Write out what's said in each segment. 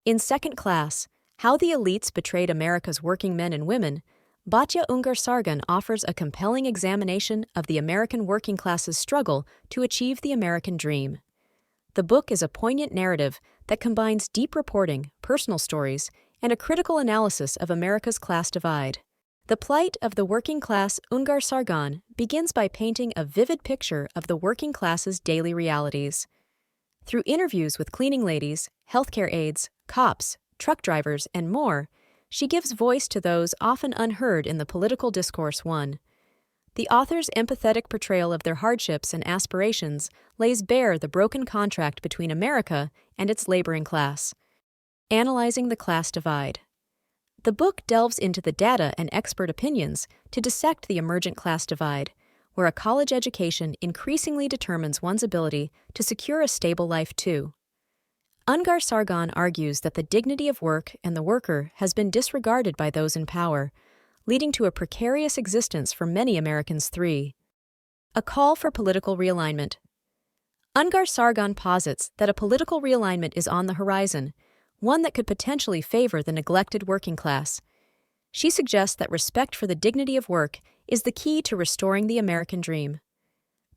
In Second Class, How the Elites Betrayed America's Working Men and Women, Batya Ungar-Sargon offers a compelling examination of the American working class's struggle to achieve the American dream. The book is a poignant narrative that combines deep reporting, personal stories, and a critical analysis of America's class divide. The plight of the working class Ungar-Sargon begins by painting a vivid picture of the working class's daily realities. Through interviews with cleaning ladies, healthcare aides, cops, truck drivers, and more, she gives voice to those often unheard in the political discourse. The author's empathetic portrayal of their hardships and aspirations lays bare the broken contract between America and its laboring class. Analyzing the class divide. The book delves into the data and expert opinions to dissect the emergent class divide, where a college education increasingly determines one's ability to secure a stable life too. Ungar-Sargon argues that the dignity of work and the worker has been disregarded by those in power, leading to a precarious existence for many Americans. A call for political realignment. Ungar-Sargon posits that a political realignment is on the horizon, one that could potentially favor the neglected working class. She suggests that respect for the dignity of work is the key to restoring the American dream.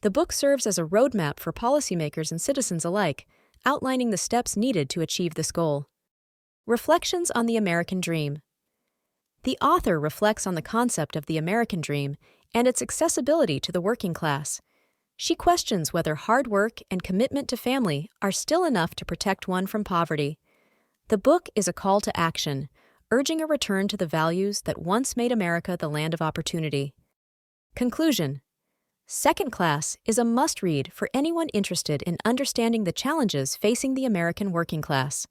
The book serves as a roadmap for policymakers and citizens alike, outlining the steps needed to achieve this goal. Reflections on the American Dream. The author reflects on the concept of the American dream and its accessibility to the working class. She questions whether hard work and commitment to family are still enough to protect one from poverty. The book is a call to action, urging a return to the values that once made America the land of opportunity. Conclusion. Second Class is a must-read for anyone interested in understanding the challenges facing the American working class.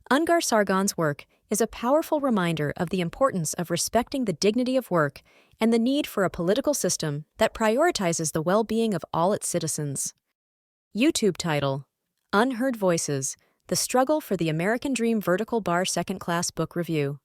Ungar-Sargon's work is a powerful reminder of the importance of respecting the dignity of work and the need for a political system that prioritizes the well-being of all its citizens. YouTube title: Unheard Voices: The Struggle for the American Dream Vertical Bar Second Class Book Review.